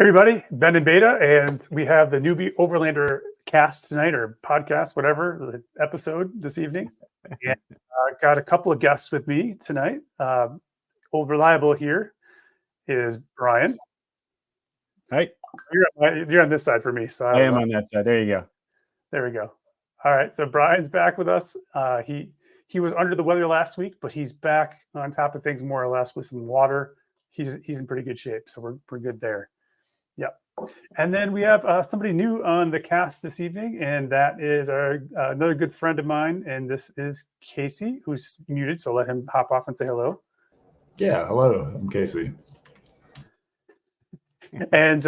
everybody, Beninbeta, and we have the Newbie Overlander cast tonight, or podcast, whatever, the episode this evening. And got a couple of guests with me tonight. Reliable here is Bryan. Hi. You're on this side for me. So I am on that side. There you go. There we go. All right. So Bryan's back with us. He was under the weather last week, but he's back on top of things more or less with some water. He's in pretty good shape, so we're good there. Yep. And then we have somebody new on the cast this evening, and that is another good friend of mine, and this is Casey, who's muted, so let him hop off and say hello. Yeah, hello. I'm Casey. And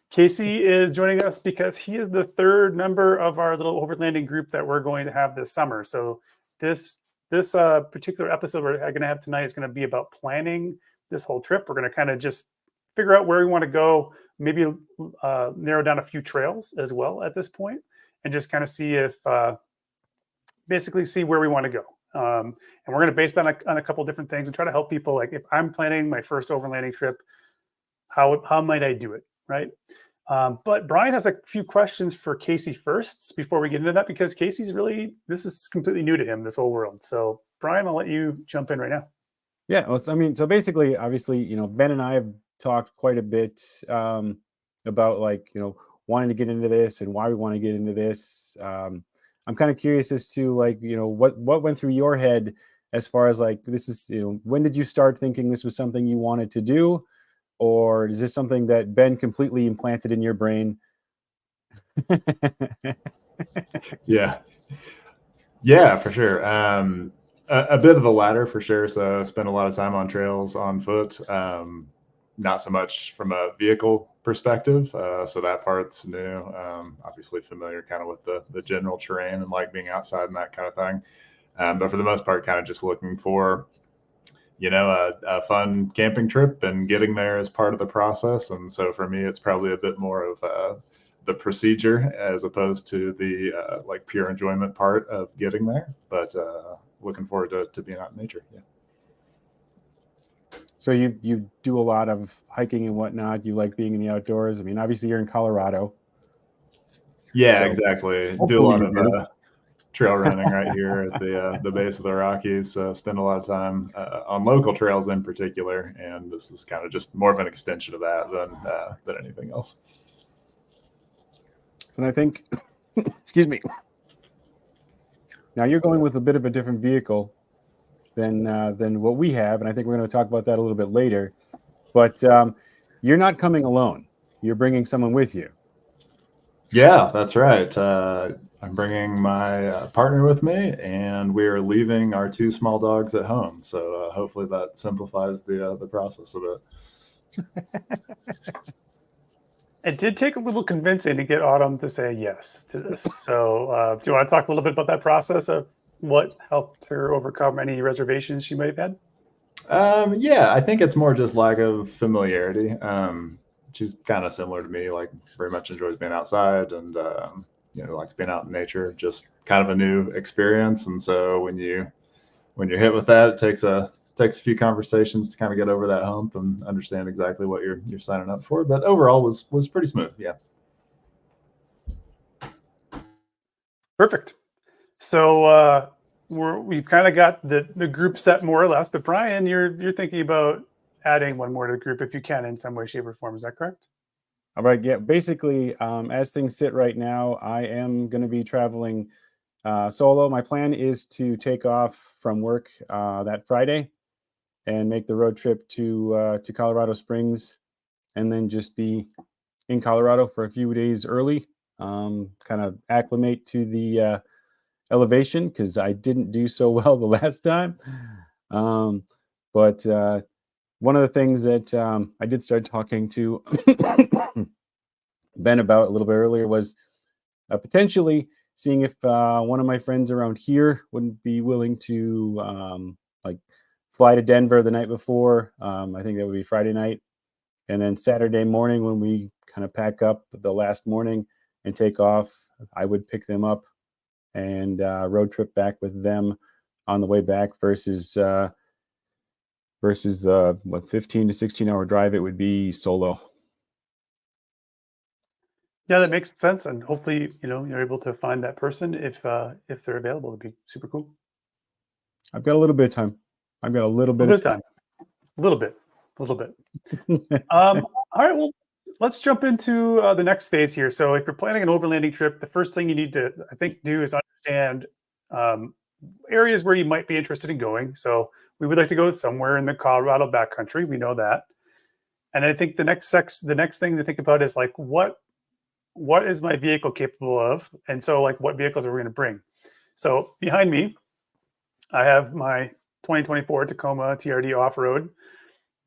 Casey is joining us because he is the third member of our little overlanding group that we're going to have this summer. So this particular episode we're going to have tonight is going to be about planning this whole trip. We're going to kind of just figure out where we want to go, maybe narrow down a few trails as well at this point, and just kind of see if basically see where we want to go. And we're going to base that on a couple different things and try to help people. Like if I'm planning my first overlanding trip, how might I do it, right? But Bryan has a few questions for Casey first before we get into that, because Casey's this is completely new to him, this whole world. So Bryan, I'll let you jump in right now. Yeah, well, so basically, obviously, Ben and I have talked quite a bit about wanting to get into this and why we want to get into this. I'm kind of curious as to what went through your head as far as this is, when did you start thinking this was something you wanted to do? Or is this something that Ben completely implanted in your brain? Yeah, for sure. A bit of the latter for sure. So I spent a lot of time on trails on foot, not so much from a vehicle perspective. So that part's new. Obviously familiar kind of with the general terrain and like being outside and that kind of thing. But for the most part, kind of just looking for a fun camping trip and getting there as part of the process. And so for me, it's probably a bit more of the procedure as opposed to the pure enjoyment part of getting there. But looking forward to being out in nature. Yeah. So you do a lot of hiking and whatnot. You like being in the outdoors. I mean, obviously you're in Colorado. Yeah, so exactly. Do a lot of trail running right here at the base of the Rockies. Spend a lot of time on local trails in particular, and this is kind of just more of an extension of that than anything else. So I think, excuse me. Now you're going with a bit of a different vehicle than what we have, and I think we're going to talk about that a little bit later. But you're not coming alone. You're bringing someone with you. Yeah, that's right. I'm bringing my partner with me, and we are leaving our two small dogs at home. So hopefully that simplifies the process a bit. It did take a little convincing to get Autumn to say yes to this. So do you want to talk a little bit about that process of what helped her overcome any reservations she might have had? Yeah, I think it's more just lack of familiarity. She's kind of similar to me, very much enjoys being outside and likes being out in nature, just kind of a new experience. And so when you're hit with that, it takes a few conversations to kind of get over that hump and understand exactly what you're signing up for. But overall was pretty smooth. Yeah. Perfect. So we've kind of got the group set more or less, but Bryan, you're thinking about adding one more to the group if you can in some way, shape, or form. Is that correct? All right. Yeah. Basically, as things sit right now, I am going to be traveling solo. My plan is to take off from work that Friday and make the road trip to Colorado Springs, and then just be in Colorado for a few days early, kind of acclimate to the elevation, because I didn't do so well the last time. But one of the things that I did start talking to Ben about a little bit earlier was potentially seeing if one of my friends around here wouldn't be willing to fly to Denver the night before. I think that would be Friday night. And then Saturday morning, when we kind of pack up the last morning and take off, I would pick them up and road trip back with them on the way back versus 15 to 16 hour drive it would be solo. Yeah, that makes sense, and hopefully, you're able to find that person if they're available. It'd be super cool. I've got a little bit of time. I've got a little A bit little of bit of time. time, a little bit, a little bit. time. All right, well, let's jump into the next phase here. So, if you're planning an overlanding trip, the first thing you need to, I think, do is understand um, areas where you might be interested in going. So, we would like to go somewhere in the Colorado backcountry. We know that, and I think the next thing to think about is like what is my vehicle capable of, and so like what vehicles are we going to bring. So behind me, I have my 2024 Tacoma TRD off-road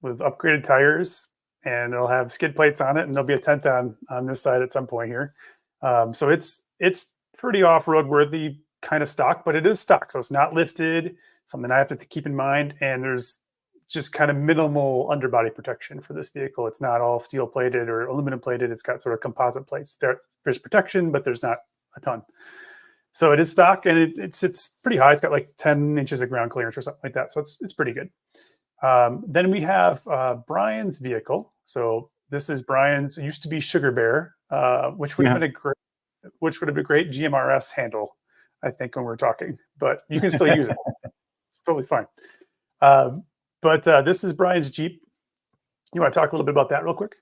with upgraded tires, and it'll have skid plates on it, and there'll be a tent on this side at some point here. So it's pretty off-road worthy kind of stock, but it is stock, so it's not lifted. Something I have to keep in mind, and there's just kind of minimal underbody protection for this vehicle. It's not all steel plated or aluminum plated. It's got sort of composite plates. There's protection, but there's not a ton. So it is stock, and it sits pretty high. It's got like 10 inches of ground clearance or something like that. So it's pretty good. Then we have Bryan's vehicle. So this is Bryan's. It used to be Sugar Bear, which would have been a great GMRS handle, I think, when we're talking. But you can still use it. It's totally fine. But this is Bryan's Jeep. You want to talk a little bit about that real quick?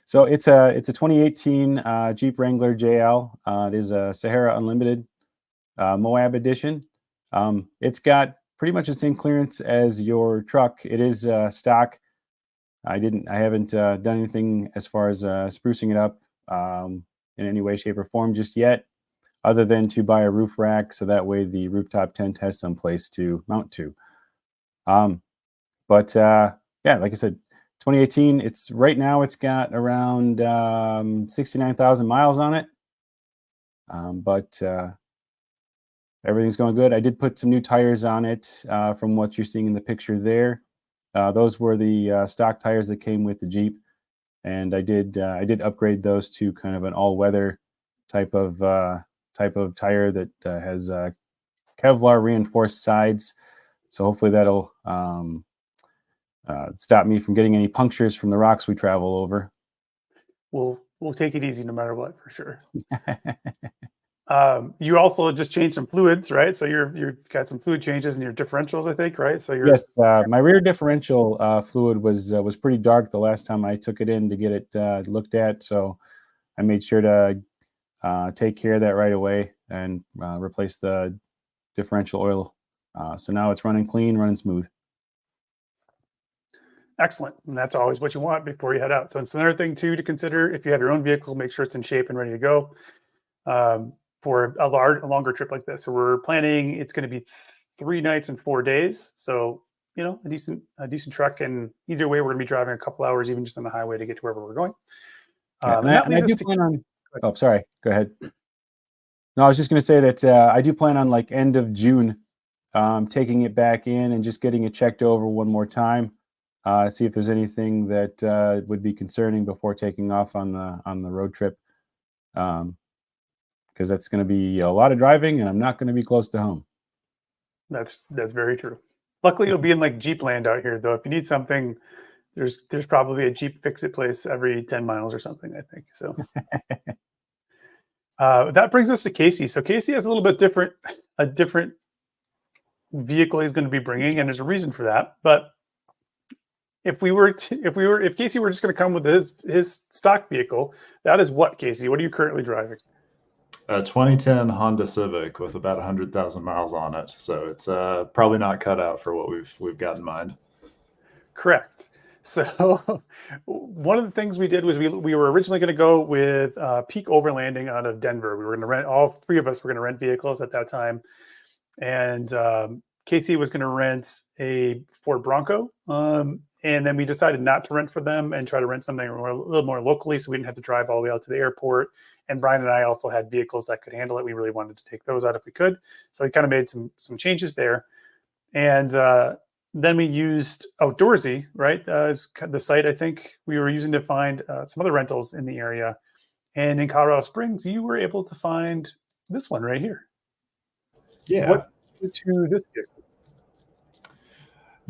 So it's a 2018 Jeep Wrangler JL. It is a Sahara Unlimited Moab edition. It's got pretty much the same clearance as your truck. It is stock. I haven't done anything as far as sprucing it up in any way, shape, or form just yet, other than to buy a roof rack so that way the rooftop tent has some place to mount to. But yeah, like I said, 2018. It's right now. It's got around 69,000 miles on it. But everything's going good. I did put some new tires on it from what you're seeing in the picture there. Those were the stock tires that came with the Jeep, and I did upgrade those to kind of an all-weather type of tire that has Kevlar reinforced sides. So hopefully that'll stop me from getting any punctures from the rocks we travel over. We'll take it easy no matter what, for sure. You also just changed some fluids, right? So you've got some fluid changes in your differentials, I think, right? So yes, my rear differential fluid was pretty dark the last time I took it in to get it looked at. So I made sure to take care of that right away and replace the differential oil. So now it's running clean, running smooth. Excellent. And that's always what you want before you head out. So it's another thing too to consider. If you have your own vehicle, make sure it's in shape and ready to go for a longer trip like this. So we're planning, it's going to be 3 nights and 4 days. So, a decent truck. And either way, we're going to be driving a couple hours, even just on the highway to get to wherever we're going. I do plan on, oh, sorry, go ahead. No, I was just going to say that I do plan on like end of June, taking it back in and just getting it checked over one more time. See if there's anything that would be concerning before taking off on the road trip, because that's going to be a lot of driving, and I'm not going to be close to home. That's very true. Luckily, you'll be in like Jeep land out here, though. If you need something, there's probably a Jeep fix-it place every 10 miles or something, I think. So that brings us to Casey. So Casey has a little bit a different vehicle he's going to be bringing, and there's a reason for that. But if Casey were just going to come with his stock vehicle, that is what, Casey? What are you currently driving? A 2010 Honda Civic with about 100,000 miles on it. So it's probably not cut out for what we've got in mind. Correct. So one of the things we did was we were originally going to go with Peak Overlanding out of Denver. We were going to rent, all 3 of us were going to rent vehicles at that time. And Casey was going to rent a Ford Bronco. And then we decided not to rent for them and try to rent something a little more locally, so we didn't have to drive all the way out to the airport. And Bryan and I also had vehicles that could handle it. We really wanted to take those out if we could. So we kind of made some changes there. And then we used Outdoorsy, right, as the site I think we were using to find some other rentals in the area. And in Colorado Springs, you were able to find this one right here. Yeah. So what to this vehicle?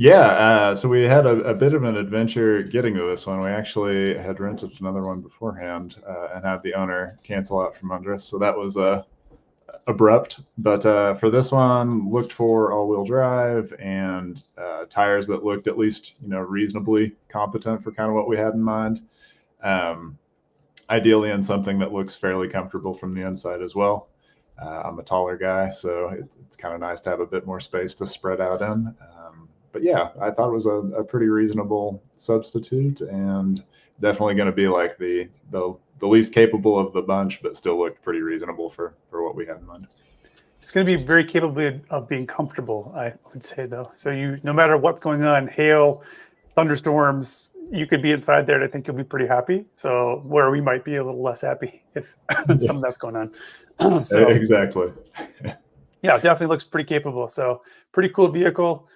Yeah, so we had a bit of an adventure getting to this one. We actually had rented another one beforehand and had the owner cancel out from under us. So that was abrupt. But for this one, looked for all-wheel drive and tires that looked at least, reasonably competent for kind of what we had in mind. Ideally in something that looks fairly comfortable from the inside as well. I'm a taller guy, so it's kind of nice to have a bit more space to spread out in. But yeah, I thought it was a pretty reasonable substitute, and definitely going to be like the least capable of the bunch, but still looked pretty reasonable for what we had in mind. It's going to be very capable of being comfortable, I would say, though. So no matter what's going on, hail, thunderstorms, you could be inside there and I think you'll be pretty happy. So where we might be a little less happy if some of that's going on. So exactly. Yeah, it definitely looks pretty capable. So pretty cool vehicle.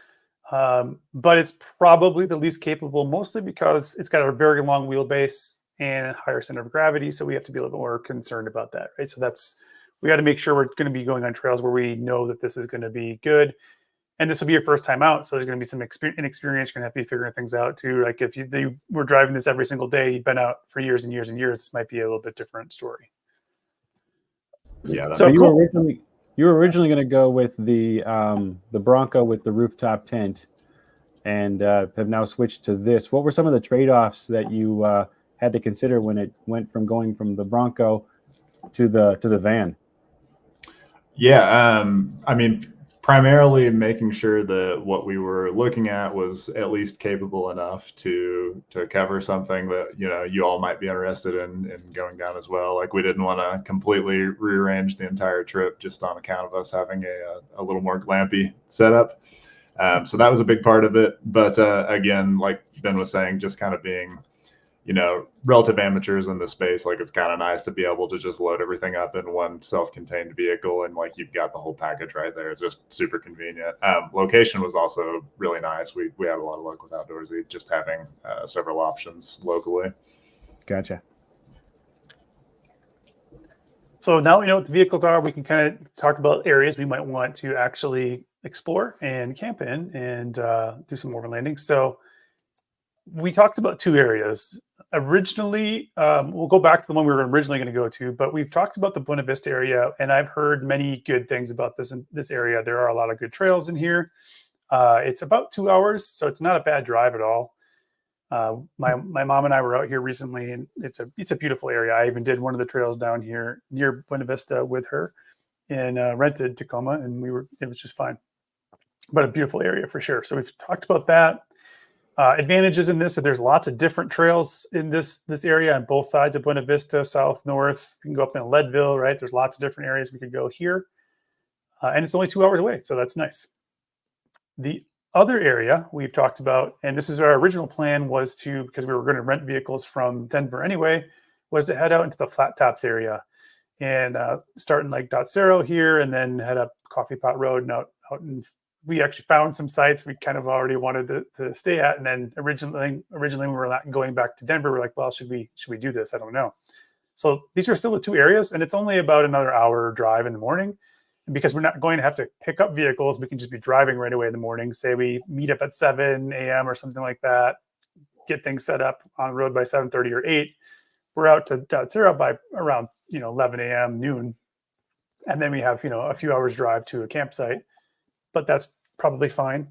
But it's probably the least capable, mostly because it's got a very long wheelbase and a higher center of gravity. So we have to be a little more concerned about that, right? So we got to make sure we're going to be going on trails where we know that this is going to be good. And this will be your first time out. So there's going to be some inexperience. You're going to have to be figuring things out too. Like if you were driving this every single day, you've been out for years and years and years, this might be a little bit different story. Yeah. So you were originally going to go with the Bronco with the rooftop tent, and have now switched to this. What were some of the trade-offs that you had to consider when it went from going from the Bronco to the van? Yeah, I mean, primarily making sure that what we were looking at was at least capable enough to cover something that you all might be interested in going down as well. Like we didn't want to completely rearrange the entire trip just on account of us having a little more glampy setup. So that was a big part of it. But again, like Ben was saying, just kind of being relative amateurs in the space, like it's kind of nice to be able to just load everything up in one self-contained vehicle, and like you've got the whole package right there. It's just super convenient. Location was also really nice. We had a lot of luck with Outdoorsy, just having several options locally. Gotcha. So now we know what the vehicles are. We can kind of talk about areas we might want to actually explore and camp in and do some overlanding. So we talked about two areas. Originally, we'll go back to the one we were originally going to go to, but we've talked about the Beninbeta area, and I've heard many good things about this area. There are a lot of good trails in here. It's about 2 hours, so it's not a bad drive at all. My mom and I were out here recently, and it's a beautiful area. I even did one of the trails down here near Beninbeta with her, and rented Tacoma, and it was just fine. But a beautiful area for sure. So we've talked about that. Advantages in this, that there's lots of different trails in this area on both sides of Beninbeta, south, north. You can go up in Leadville, right? There's lots of different areas we could go here. And it's only 2 hours away, so that's nice. The other area we've talked about, and this is our original plan, was because we were going to rent vehicles from Denver anyway, was to head out into the Flat Tops area and start in like Dot Cerro here, and then head up Coffee Pot Road and out in. We actually found some sites we kind of already wanted to stay at. And then originally we were not going back to Denver. We're like, well, should we do this? I don't know. So these are still the two areas, and it's only about another hour drive in the morning. And because we're not going to have to pick up vehicles, we can just be driving right away in the morning. Say we meet up at 7 a.m. or something like that, get things set up on the road by 7:30 or 8. We're out to Dot Cerro by around 11 a.m., noon. And then we have a few hours drive to a campsite. But that's probably fine.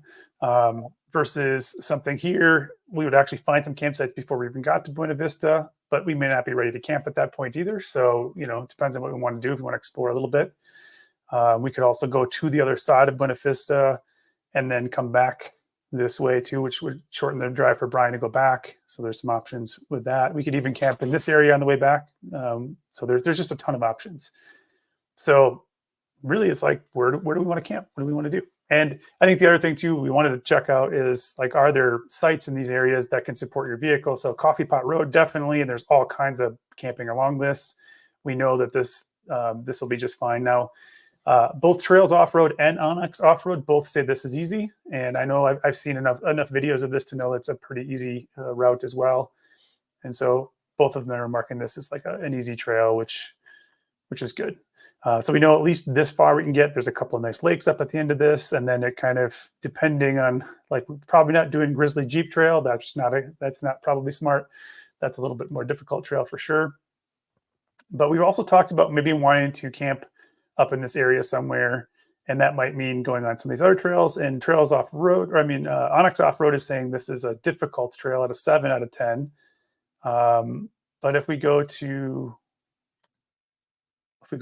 Versus something here, we would actually find some campsites before we even got to Beninbeta, but we may not be ready to camp at that point either. So, it depends on what we want to do. If we want to explore a little bit, we could also go to the other side of Beninbeta and then come back this way too, which would shorten the drive for Bryan to go back. So there's some options with that. We could even camp in this area on the way back. So there's just a ton of options. So really, it's like, where do we want to camp? What do we want to do? And I think the other thing too we wanted to check out is like, are there sites in these areas that can support your vehicle? So Coffee Pot Road, definitely, and there's all kinds of camping along this. We know that this will be just fine. Now, both Trails Off-Road and Onyx Off-Road both say this is easy, and I know I've seen enough videos of this to know it's a pretty easy route as well. And so both of them are marking this as like an easy trail, which is good. So we know at least this far we can get. There's a couple of nice lakes up at the end of this, and then it kind of, depending on, like, we're probably not doing Grizzly Jeep Trail. That's not probably smart. That's a little bit more difficult trail for sure. But we've also talked about maybe wanting to camp up in this area somewhere, and that might mean going on some of these other trails. And Trails Off Road, or I mean, Onyx Off Road is saying this is a difficult trail at a 7 out of 10. But if we go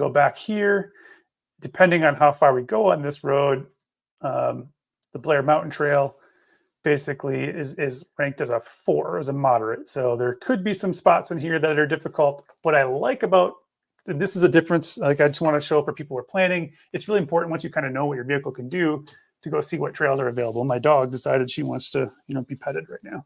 back here, depending on how far we go on this road, the Blair Mountain Trail basically is ranked as a 4, as a moderate. So there could be some spots in here that are difficult. What I like about, and this is a difference, like I just want to show for people who are planning, it's really important once you kind of know what your vehicle can do to go see what trails are available. My dog decided she wants to, be petted right now,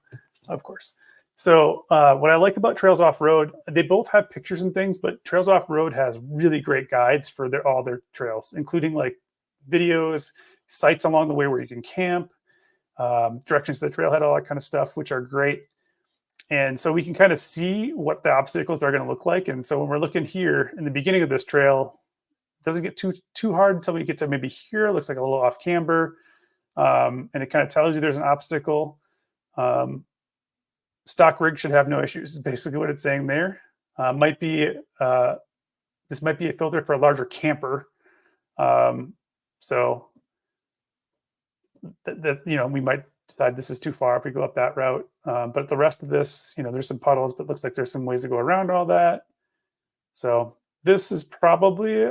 of course. So what I like about Trails Off Road, they both have pictures and things, but Trails Off Road has really great guides for all their trails, including like videos, sites along the way where you can camp, directions to the trailhead, all that kind of stuff, which are great. And so we can kind of see what the obstacles are going to look like. And so when we're looking here in the beginning of this trail, it doesn't get too hard until we get to maybe here. It looks like a little off camber. And it kind of tells you there's an obstacle. Stock rig should have no issues, is basically what it's saying there. This might be a filter for a larger camper. So that we might decide this is too far if we go up that route. But the rest of this, there's some puddles, but it looks like there's some ways to go around all that. So this is probably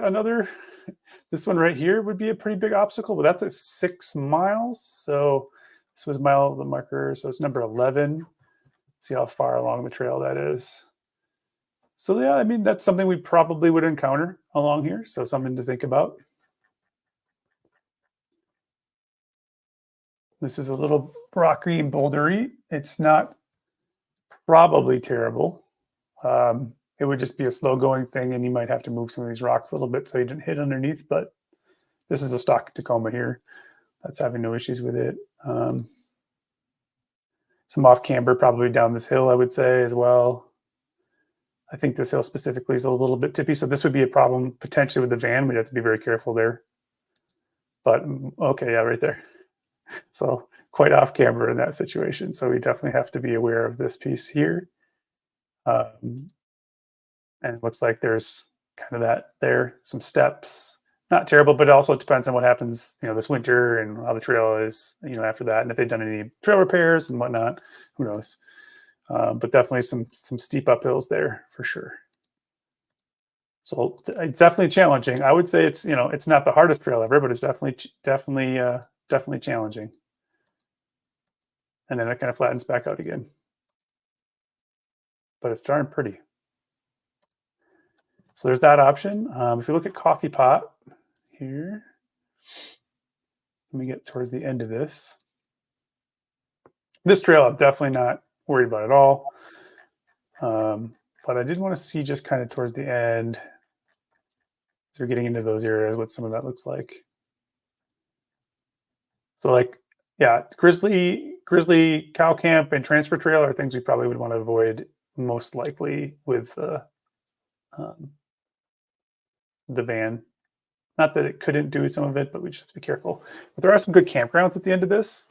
this one right here would be a pretty big obstacle, but that's at 6 miles. So this was the marker. So it's number 11. See how far along the trail that is. So yeah, I mean, that's something we probably would encounter along here. So something to think about. This is a little rocky and bouldery. It's not probably terrible. It would just be a slow going thing, and you might have to move some of these rocks a little bit so you didn't hit underneath, but this is a stock Tacoma here. That's having no issues with it. Some off camber probably down this hill, I would say, as well. I think this hill specifically is a little bit tippy, so this would be a problem potentially with the van. We'd have to be very careful there. But okay, yeah, right there. So quite off camber in that situation. So we definitely have to be aware of this piece here. And it looks like there's kind of that there, some steps. Not terrible, but it also depends on what happens, this winter and how the trail is, after that. And if they've done any trail repairs and whatnot, who knows? But definitely some steep uphills there for sure. So it's definitely challenging. I would say it's not the hardest trail ever, but it's definitely challenging. And then it kind of flattens back out again. But it's darn pretty. So there's that option. If you look at Coffee Pot here, let me get towards the end of this. This trail I'm definitely not worried about at all. But I did want to see just kind of towards the end, as we're getting into those areas, what some of that looks like. So like, yeah, Grizzly Cow Camp and Transfer Trail are things we probably would want to avoid most likely with the van. Not that it couldn't do some of it, but we just have to be careful. But there are some good campgrounds at the end of this,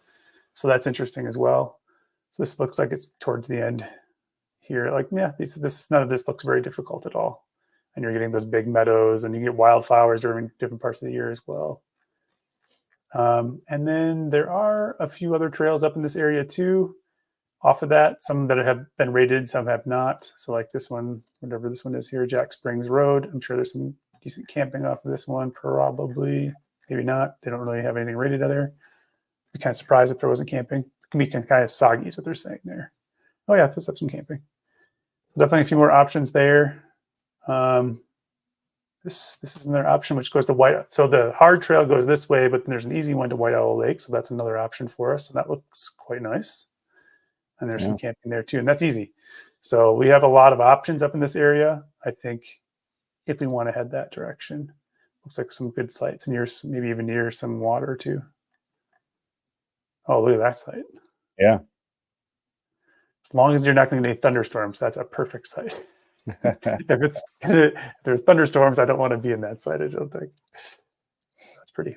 so that's interesting as well. So this looks like it's towards the end here. Like, yeah, none of this looks very difficult at all. And you're getting those big meadows, and you get wildflowers during different parts of the year as well. And then there are a few other trails up in this area too. Off of that, some that have been rated, some have not. So like this one, whatever this one is here, Jack Springs Road. I'm sure there's some decent camping off of this one, probably, maybe not. They don't really have anything rated out there. I'd be kind of surprised if there wasn't camping. It can be kind of soggy is what they're saying there. Oh yeah, this has some camping. Definitely a few more options there. This is another option which goes to White. So the hard trail goes this way, but then there's an easy one to White Owl Lake. So that's another option for us. And that looks quite nice. And there's some camping there too. And that's easy. So we have a lot of options up in this area, I think, if we want to head that direction. Looks like some good sites near, maybe even near some water too. Oh, look at that site. Yeah. As long as you're not going to get any thunderstorms, that's a perfect site. If there's thunderstorms, I don't want to be in that side. I don't think that's pretty.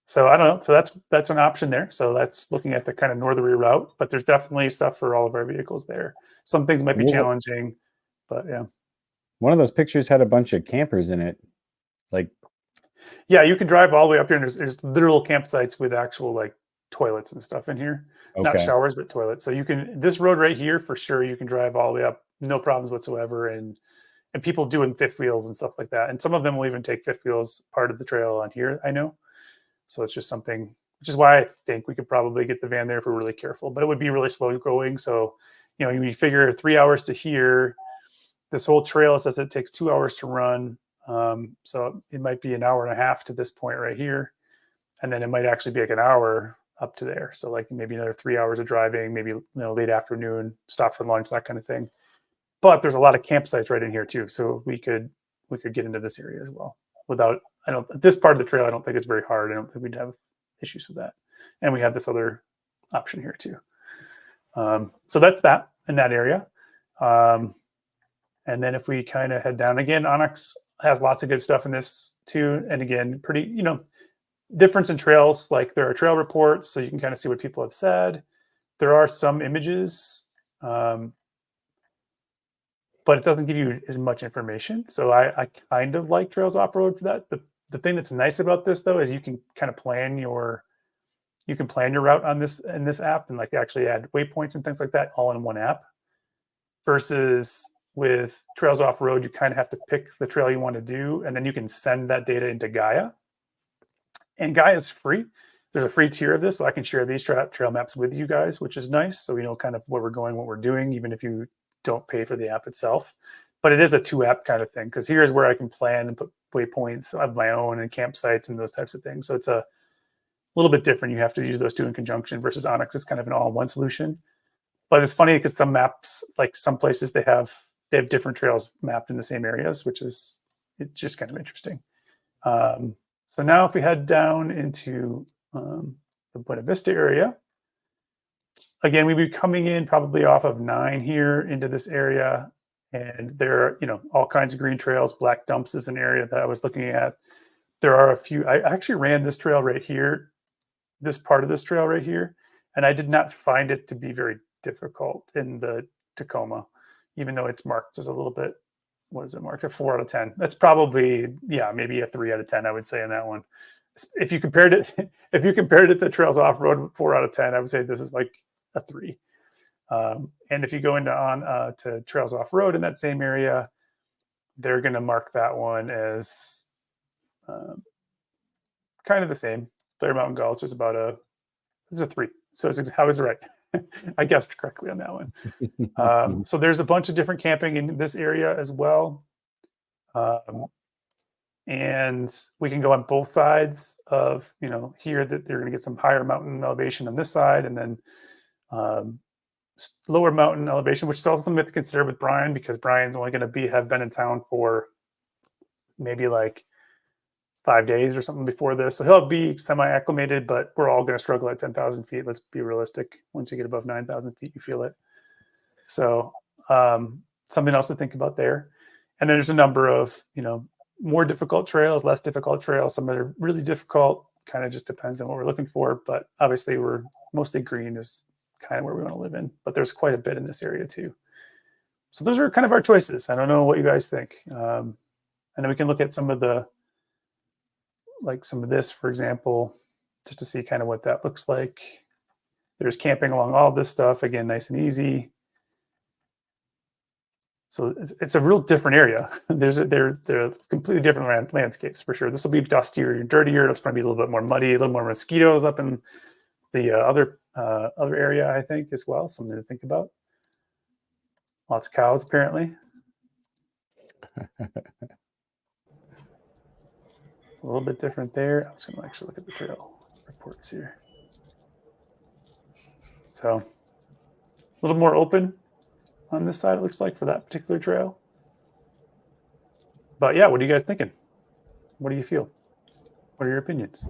So I don't know. So that's an option there. So that's looking at the kind of northerly route, but there's definitely stuff for all of our vehicles there. Some things might be challenging, but yeah. One of those pictures had a bunch of campers in it. Like, yeah, you can drive all the way up here, and there's literal campsites with actual like toilets and stuff in here. Not okay. showers, but toilets. So you can, this road right here for sure, you can drive all the way up, no problems whatsoever. And people doing fifth wheels and stuff like that. And some of them will even take fifth wheels part of the trail on here, I know. So it's just something, which is why I think we could probably get the van there if we're really careful, but it would be really slow going. So, you know, you figure 3 hours to here, this whole trail says it takes 2 hours to run. So it might be an hour and a half to this point right here. And then it might actually be like an hour up to there. So like maybe another 3 hours of driving, maybe, you know, late afternoon, stop for lunch, that kind of thing. But there's a lot of campsites right in here too. So we could get into this area as well without, this part of the trail, I don't think it's very hard. I don't think we'd have issues with that. And we have this other option here too. So that's that in that area. And then if we kind of head down again, Onyx has lots of good stuff in this too. And again, pretty, you know, difference in trails, like there are trail reports, so you can kind of see what people have said. There are some images, but it doesn't give you as much information. So I kind of like Trails Off-Road for that. The thing that's nice about this though is you can kind of plan your route on this in this app and like actually add waypoints and things like that all in one app. Versus with Trails Off-Road, you kind of have to pick the trail you want to do, and then you can send that data into Gaia. And Gaia is free. There's a free tier of this, so I can share these trail maps with you guys, which is nice. So we know kind of where we're going, what we're doing, even if you don't pay for the app itself. But it is a 2-app kind of thing, because here's where I can plan and put waypoints of my own and campsites and those types of things. So it's a little bit different. You have to use those two in conjunction versus Onyx is kind of an all-in-one solution. But it's funny because some maps, like some places, they have different trails mapped in the same areas, which is it's just kind of interesting. So now if we head down into the Buena Vista area, again, we'd be coming in probably off of 9 here into this area. And there are, you know, all kinds of green trails. Black Dumps is an area that I was looking at. There are a few. I actually ran this trail right here, this part of this trail right here, and I did not find it to be very difficult in the Tacoma, even though it's marked as a little bit, what is it marked? A 4 out of 10. That's probably, yeah, maybe a 3 out of 10, I would say in that one. If you compared it to Trails Off-Road 4 out of 10, I would say this is like a 3. And if you go into to Trails Off-Road in that same area, they're going to mark that one as kind of the same. Blair Mountain Gulch is about a 3. So I was right. I guessed correctly on that one. So there's a bunch of different camping in this area as well. And we can go on both sides of, you know, here that they're going to get some higher mountain elevation on this side, and then lower mountain elevation, which is also something we have to consider with Bryan, because Bryan's only going to have been in town for maybe like 5 days or something before this. So he'll be semi-acclimated, but we're all going to struggle at 10,000 feet. Let's be realistic. Once you get above 9,000 feet, you feel it. So something else to think about there. And then there's a number of, you know, more difficult trails, less difficult trails. Some that are really difficult, kind of just depends on what we're looking for. But obviously we're mostly green is kind of where we want to live in. But there's quite a bit in this area too. So those are kind of our choices. I don't know what you guys think. And then we can look at some of this, for example, just to see kind of what that looks like. There's camping along all this stuff. Again, nice and easy. So it's a real different area. They're completely different landscapes for sure. This will be dustier and dirtier. It's going to be a little bit more muddy, a little more mosquitoes up in the other area, I think, as well. Something to think about. Lots of cows, apparently. A little bit different there. I'm just going to actually look at the trail reports here. So a little more open on this side, it looks like, for that particular trail. But yeah, what are you guys thinking? What do you feel? What are your opinions?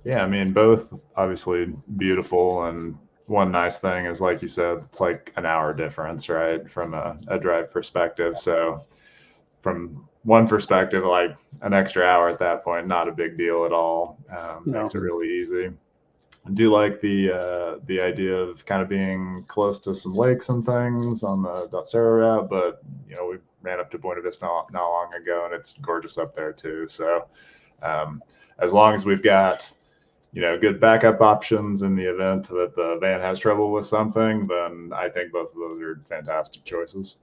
Yeah, I mean, both obviously beautiful and one nice thing is, like you said, it's like an hour difference, right, from a drive perspective. So from one perspective, like an extra hour at that point, not a big deal at all. No. Makes it really easy. I do like the idea of kind of being close to some lakes and things on the Dotsero route, but we ran up to Buena Vista not long ago, and it's gorgeous up there too. So as long as we've got good backup options in the event that the van has trouble with something, then I think both of those are fantastic choices.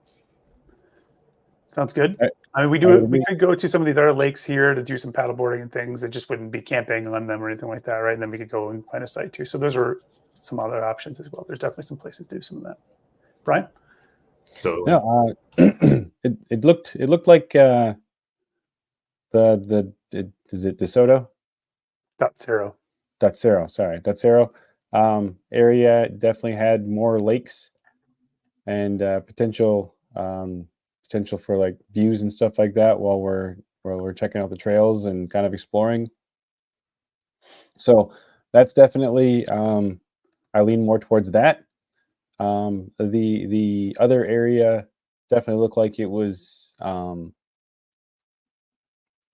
Sounds good. I mean, we could go to some of these other lakes here to do some paddleboarding and things. It just wouldn't be camping on them or anything like that, right? And then we could go and find a site too. So those are some other options as well. There's definitely some places to do some of that. Bryan? Totally. No, it looked like is it DeSoto? Dotsero. Dotsero area definitely had more lakes and potential for like views and stuff like that while we're checking out the trails and kind of exploring. So that's definitely I lean more towards that. The other area definitely looked like it was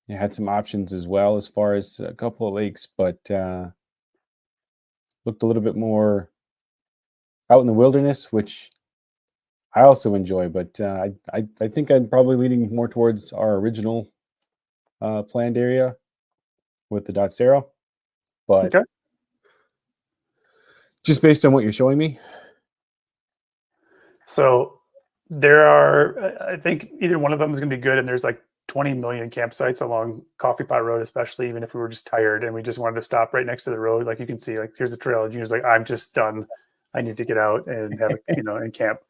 it had some options as well as far as a couple of lakes, but looked a little bit more out in the wilderness, which I also enjoy, but I think I'm probably leaning more towards our original planned area with the Dotsero, but Okay. just based on what you're showing me. So there are, I think either one of them is going to be good. And there's like 20 million campsites along Coffee Pot Road, especially even if we were just tired and we just wanted to stop right next to the road. Like you can see, like here's the trail. And you're like, I'm just done. I need to get out and have and camp.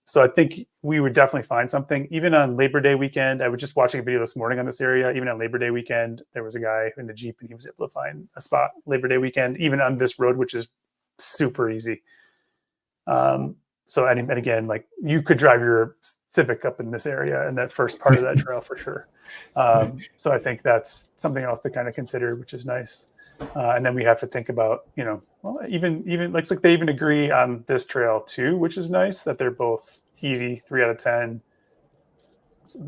So I think we would definitely find something. Even on Labor Day weekend, I was just watching a video this morning on this area. Even on Labor Day weekend, there was a guy in the Jeep and he was able to find a spot Labor Day weekend, even on this road, which is super easy. So and again, like you could drive your Civic up in this area and that first part of that trail for sure. So I think that's something else to kind of consider, which is nice. And then we have to think about, well, even like they even agree on this trail too, which is nice that they're both easy, 3 out of 10.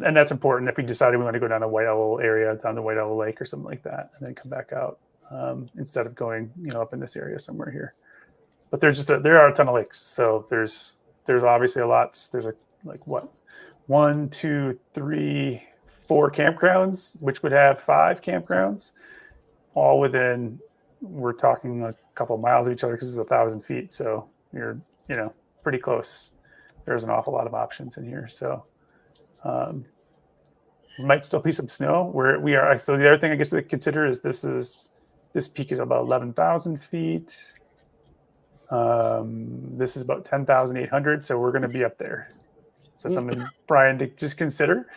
And that's important if we decided we want to go down to White Owl area, down to White Owl Lake or something like that, and then come back out instead of going, up in this area somewhere here. But there are a ton of lakes. So there's obviously a lot. There's like what, 1, 2, 3, 4 campgrounds, which would have 5 campgrounds. All within, we're talking a couple of miles of each other because it's 1,000 feet. So you're, pretty close. There's an awful lot of options in here. So might still be some snow where we are. So the other thing I guess to consider is this peak is about 11,000 feet. This is about 10,800. So we're going to be up there. So something, Bryan, to just consider.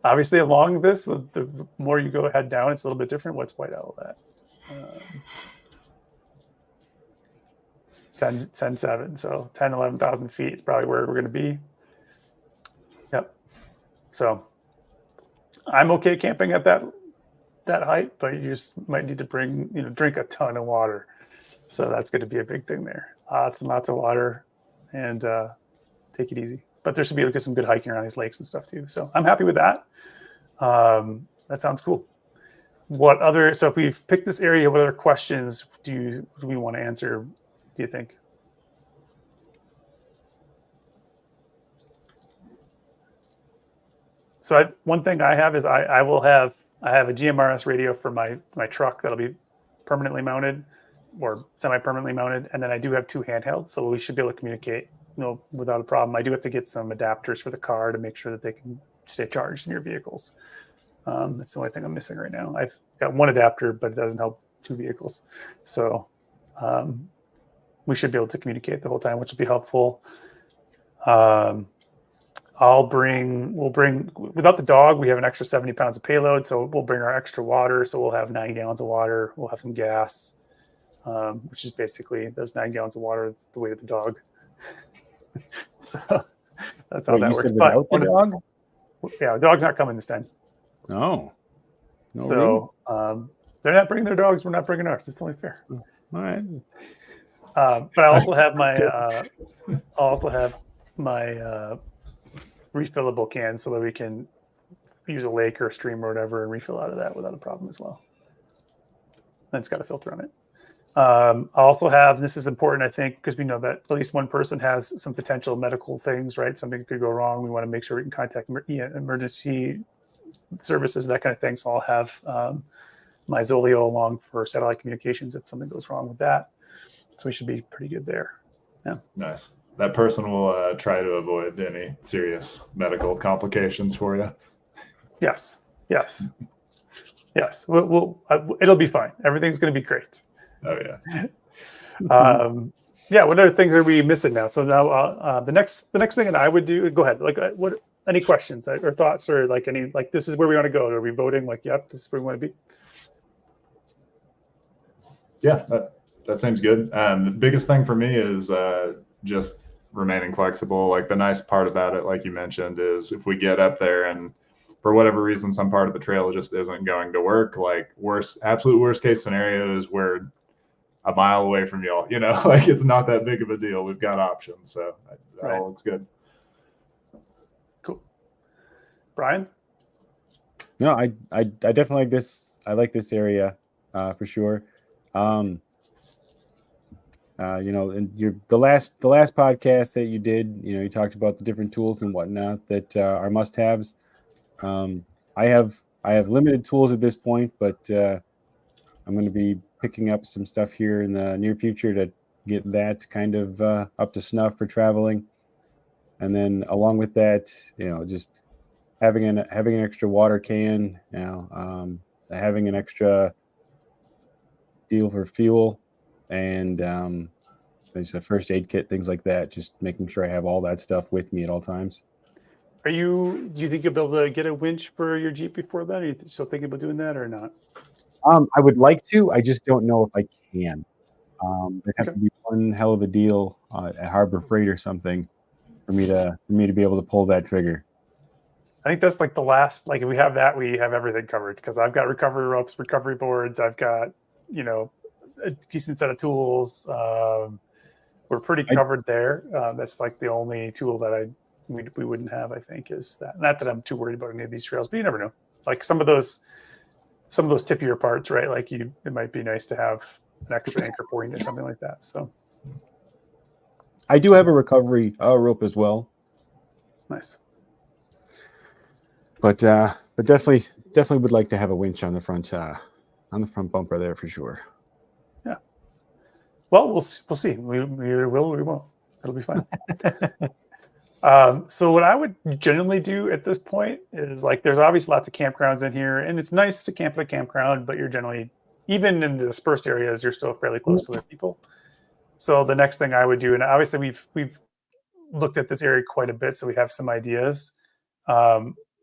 Obviously, along this, the more you go head down, it's a little bit different. What's White Owl at? 10,700. So 10, 11,000 feet is probably where we're going to be. Yep. So I'm okay camping at that height, but you just might need to drink a ton of water. So that's going to be a big thing there. Lots and lots of water, and take it easy. But there should be some good hiking around these lakes and stuff too. So I'm happy with that. That sounds cool. So if we've picked this area, what other questions do we want to answer, do you think? So one thing I have is I have a GMRS radio for my truck that'll be permanently mounted or semi-permanently mounted. And then I do have 2 handhelds, so we should be able to communicate without a problem. I do have to get some adapters for the car to make sure that they can stay charged in your vehicles. That's the only thing I'm missing right now. I've got 1 adapter, but it doesn't help 2 vehicles. So we should be able to communicate the whole time, which will be helpful. We'll bring, without the dog, we have an extra 70 pounds of payload. So we'll bring our extra water. So we'll have 9 gallons of water. We'll have some gas, which is basically those 9 gallons of water. It's the weight of the dog. So that's how that works. Without the dog? Yeah, the dog's not coming this time. No. So they're not bringing their dogs. We're not bringing ours. It's only fair. All right. But I also have my refillable cans so that we can use a lake or a stream or whatever and refill out of that without a problem as well. And it's got a filter on it. I also have, this is important, I think, because we know that at least one person has some potential medical things, right? Something could go wrong. We want to make sure we can contact emergency services, that kind of thing. So I'll have my Zolio along for satellite communications if something goes wrong with that. So we should be pretty good there. Yeah. Nice. That person will try to avoid any serious medical complications for you. Yes. It'll be fine. Everything's going to be great. Oh yeah. Yeah. What other things are we missing now? So now the next thing that I would do. Go ahead. Like, what? Any questions or thoughts or like any like this is where we want to go? Are we voting? Like, yep, this is where we want to be. Yeah, that seems good. The biggest thing for me is just remaining flexible. Like the nice part about it, like you mentioned, is if we get up there and for whatever reason some part of the trail just isn't going to work, like absolute worst case scenario is we're a mile away from y'all. You know, like it's not that big of a deal. We've got options, so that all looks good. Cool. Bryan? No, I definitely like this. I like this area for sure. You know, and the last podcast that you did, you know, you talked about the different tools and whatnot that are must-haves. I have limited tools at this point, but I'm going to be picking up some stuff here in the near future to get that kind of up to snuff for traveling. And then along with that, you know, just having an extra water can, you know, having an extra deal for fuel, and there's a first aid kit, things like that. Just making sure I have all that stuff with me at all times. Do you think you'll be able to get a winch for your Jeep before that? Are you still thinking about doing that or not? I would like to. I just don't know if I can. There'd have to be one hell of a deal at Harbor Freight or something for me to be able to pull that trigger. I think that's like the last. Like if we have that, we have everything covered because I've got recovery ropes, recovery boards. I've got a decent set of tools. We're pretty covered there. That's like the only tool that we wouldn't have. I think is that. Not that I'm too worried about any of these trails, but you never know. Like some of those tippier parts, right? Like it might be nice to have an extra anchor point or something like that. So I do have a recovery rope as well. Nice. But definitely would like to have a winch on the front bumper there for sure. Yeah. Well, we'll see. We either will or we won't. It'll be fine. So what I would generally do at this point is like, there's obviously lots of campgrounds in here, and it's nice to camp at a campground, but you're generally, even in the dispersed areas, you're still fairly close to other people. So the next thing I would do, and obviously we've looked at this area quite a bit, so we have some ideas.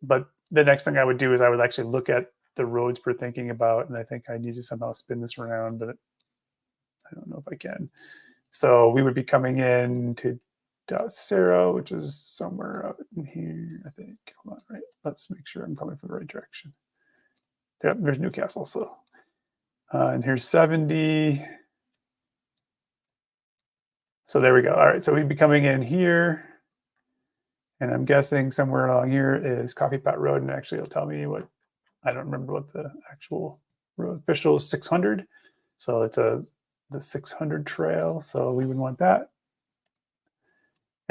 But the next thing I would do is I would actually look at the roads we're thinking about, and I think I need to somehow spin this around, but I don't know if I can. So we would be coming in to Sarah, which is somewhere out in here, I think. Hold on, right? Let's make sure I'm coming from the right direction. Yep, there's Newcastle. So, and here's 70. So there we go. All right, so we'd be coming in here, and I'm guessing somewhere along here is Coffee Pot Road, and actually it'll tell me what, I don't remember what the actual road official is, 600. So it's the 600 trail. So we would want that.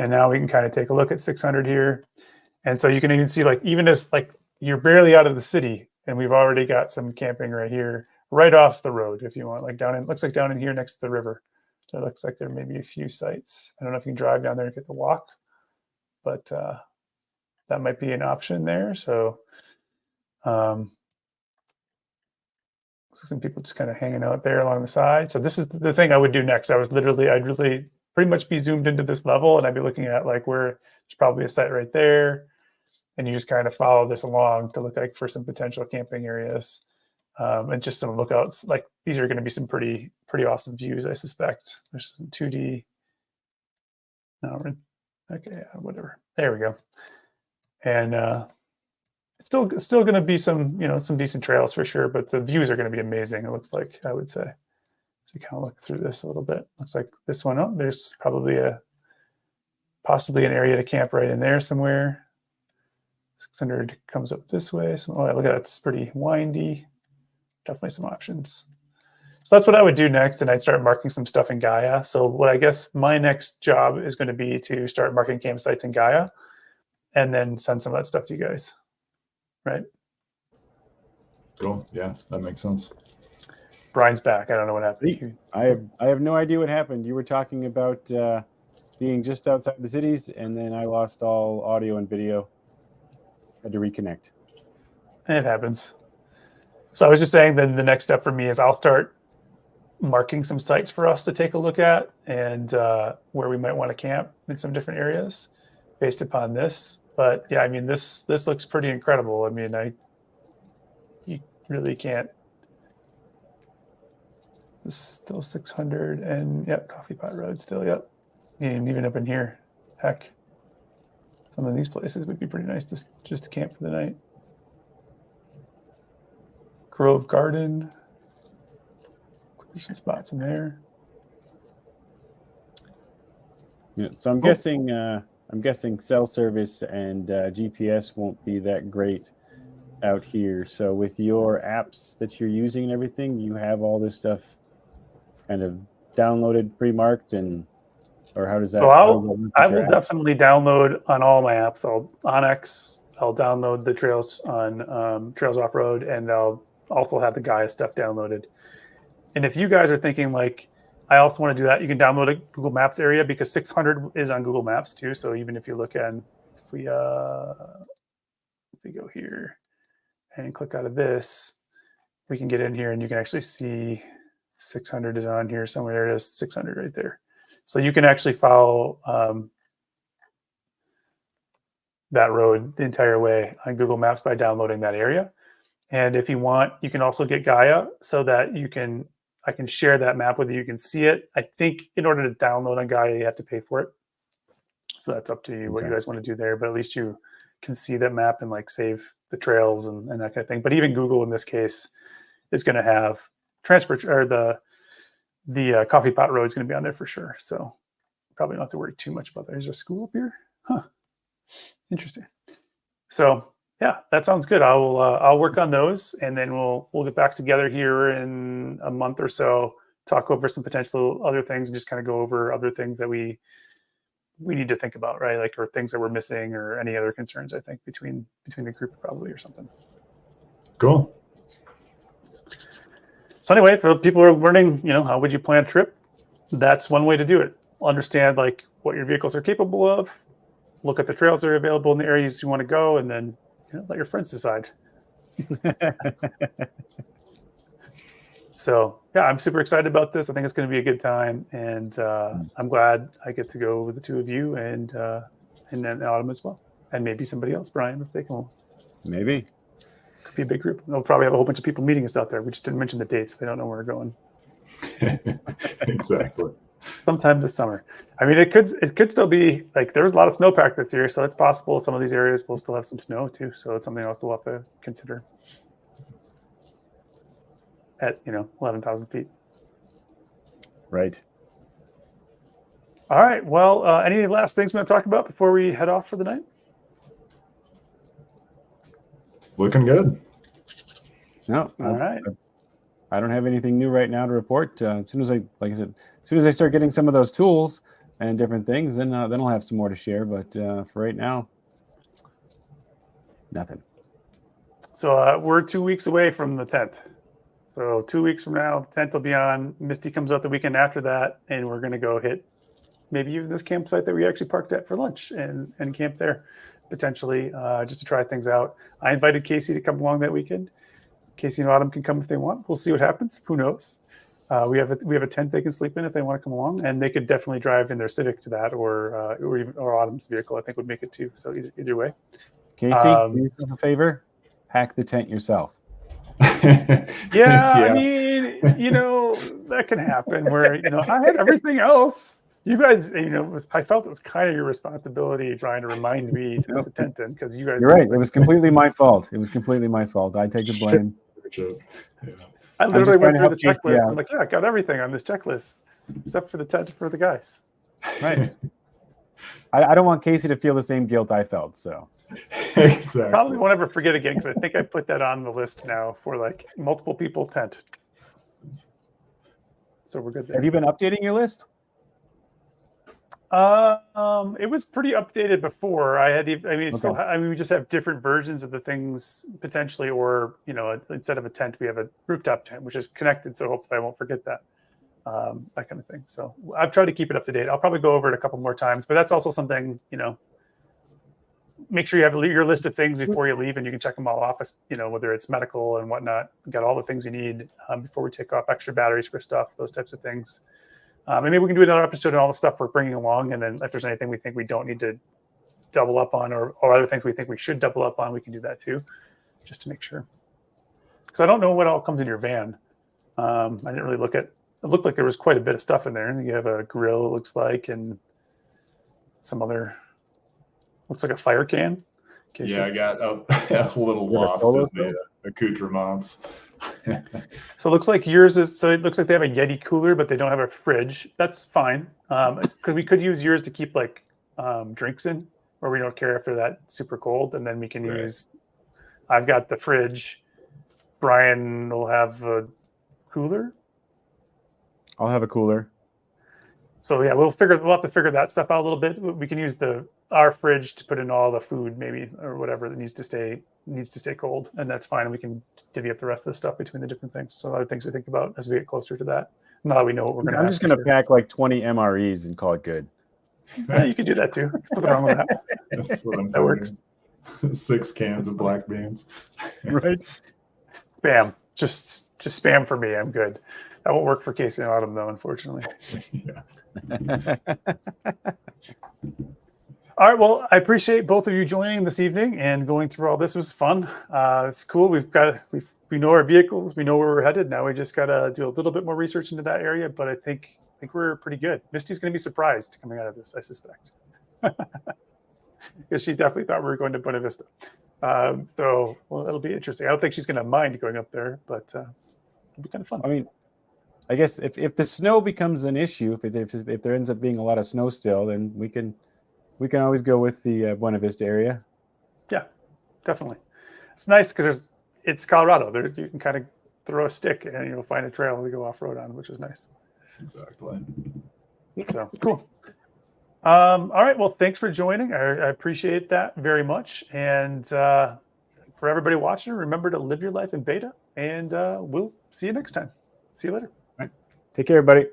And now we can kind of take a look at 600 here. And so you can even see, like, even as like you're barely out of the city, and we've already got some camping right here, right off the road, if you want, like looks like down in here next to the river. So it looks like there may be a few sites. I don't know if you can drive down there and get the walk, but that might be an option there. So some people just kind of hanging out there along the side. So this is the thing I would do next. I'd really pretty much be zoomed into this level, and I'd be looking at like where there's probably a site right there, and you just kind of follow this along to look like for some potential camping areas, and just some lookouts. Like these are going to be some pretty awesome views, I suspect. There's some 2D. No, okay, yeah, whatever. There we go. And still going to be some some decent trails for sure, but the views are going to be amazing. It looks like, I would say. So you kind of look through this a little bit. Looks like this one. Oh, there's probably possibly an area to camp right in there somewhere. 600 comes up this way. So look at that. It's pretty windy. Definitely some options. So that's what I would do next, and I'd start marking some stuff in Gaia. So what I guess my next job is going to be to start marking campsites in Gaia and then send some of that stuff to you guys. Right? Cool. Yeah, that makes sense. Bryan's back. I don't know what happened. I have no idea what happened. You were talking about being just outside the cities, and then I lost all audio and video. Had to reconnect. It happens. So I was just saying then the next step for me is I'll start marking some sites for us to take a look at and where we might want to camp in some different areas based upon this. But yeah, I mean, this looks pretty incredible. I mean, you really can't. This is still 600 and yep, Coffee Pot Road still, yep. And even up in here, heck, some of these places would be pretty nice just to camp for the night. Grove Garden. There's some spots in there. Yeah, so I'm guessing cell service and GPS won't be that great out here. So with your apps that you're using and everything, you have all this stuff kind of downloaded, pre-marked, or how does that? So I will apps? definitely download on all my apps. I'll download the trails on Trails Off Road, and I'll also have the Gaia stuff downloaded. And if you guys are thinking like, I also want to do that, you can download a Google Maps area because 600 is on Google Maps too. So even if you look at, if we go here and click out of this, we can get in here and you can actually see 600 is on here somewhere. There it is, 600 right there. So you can actually follow that road the entire way on Google Maps by downloading that area. And if you want, you can also get Gaia so that I can share that map with you. You can see it. I think in order to download on Gaia, you have to pay for it. So that's up to you what you guys want to do there. But at least you can see that map and like save the trails and that kind of thing. But even Google in this case is going to have transport, or the Coffee Pot Road is going to be on there for sure. So probably don't have to worry too much about that. There's a school up here. Huh. Interesting. So yeah, that sounds good. I'll work on those, and then we'll get back together here in a month or so, talk over some potential other things, and just kind of go over other things that we need to think about, right? Like, or things that we're missing, or any other concerns, I think, between the group probably, or something. Cool. So anyway, for people who are learning, how would you plan a trip? That's one way to do it. Understand like what your vehicles are capable of, look at the trails that are available in the areas you want to go, and then let your friends decide. So yeah, I'm super excited about this. I think it's going to be a good time, and I'm glad I get to go with the two of you, and then Autumn as well, and maybe somebody else, Bryan, if they can. Maybe. Could be a big group. They'll probably have a whole bunch of people meeting us out there. We just didn't mention the dates. They don't know where we're going. Exactly. Sometime this summer. I mean, it could still be like there's a lot of snowpack this year, so it's possible some of these areas will still have some snow too. So it's something else we'll have to consider at 11,000 feet. Right. All right. Well, any last things we want to talk about before we head off for the night? Looking good. No. All right. I don't have anything new right now to report. As soon as I start getting some of those tools and different things, then I'll have some more to share. But for right now, nothing. So we're 2 weeks away from the 10th. So 2 weeks from now, 10th will be on. Misty comes out the weekend after that, and we're going to go hit maybe even this campsite that we actually parked at for lunch and camp there, potentially, just to try things out. I invited Casey to come along that weekend. Casey and Autumn can come if they want. We'll see what happens. Who knows? We have a tent they can sleep in if they want to come along, and they could definitely drive in their Civic to that, or Autumn's vehicle. I think would make it too. So either way. Casey, do yourself a favor. Hack the tent yourself. Yeah, I mean, that can happen. Where I had everything else. You guys, I felt it was kind of your responsibility, Bryan, to remind me to put the tent in because you guys. You're right. It was completely my fault. I take the blame. Yeah. I I'm literally just went trying through to the help Casey checklist. out. I'm like, yeah, I got everything on this checklist except for the tent for the guys. Right. I don't want Casey to feel the same guilt I felt. So Exactly. Probably won't ever forget again because I think I put that on the list now for like multiple people tent. So we're good there. have you been updating your list? It was pretty updated before. I mean, it's still. Okay. I mean, we just have different versions of the things potentially, or instead of a tent, we have a rooftop tent, which is connected. So hopefully, I won't forget that. That kind of thing. So I've tried to keep it up to date. I'll probably go over it a couple more times, but that's also something. Make sure you have your list of things before you leave, and you can check them all off. Whether it's medical and whatnot, you got all the things you need before we take off. Extra batteries for stuff, those types of things. And maybe we can do another episode on all the stuff we're bringing along. And then if there's anything we think we don't need to double up on or other things we think we should double up on, we can do that too, just to make sure. Because I don't know what all comes in your van. I didn't really look at it. Looked like there was quite a bit of stuff in there. You have a grill, it looks like, and some other, looks like a fire can. Yeah, I got a little lost in the accoutrements. So it looks like yours is, so it looks like they have a Yeti cooler, but they don't have a fridge. That's fine. Because we could use yours to keep like drinks in, where we don't care if they're that super cold. And then we can use, I've got the fridge. Bryan will have a cooler. I'll have a cooler. So yeah, we'll have to figure that stuff out a little bit. We can use our fridge to put in all the food, maybe, or whatever that needs to stay cold, and that's fine. And we can divvy up the rest of the stuff between the different things. So other things to think about as we get closer to that. Now that we know what we're going to. I'm just going to pack like 20 MREs and call it good. Yeah, you can do that too. There's nothing wrong with that. That works. 6 cans of black beans. Right. Spam. Just spam for me. I'm good. That won't work for Casey and Autumn though, unfortunately. Yeah. All right. Well, I appreciate both of you joining this evening and going through all this. It was fun. It's cool. We know our vehicles. We know where we're headed. Now we just got to do a little bit more research into that area. But I think we're pretty good. Misty's going to be surprised coming out of this, I suspect, because she definitely thought we were going to Beninbeta. So it'll be interesting. I don't think she's going to mind going up there, but it'll be kind of fun. I mean, I guess if the snow becomes an issue, if there ends up being a lot of snow still, then we can always go with the Buena Vista area. Yeah, definitely. It's nice because it's Colorado. You can kind of throw a stick and you'll find a trail to go off road on, which is nice. Exactly. So cool. All right. Well, thanks for joining. I appreciate that very much. And for everybody watching, remember to live your life in beta. And we'll see you next time. See you later. Take care, everybody.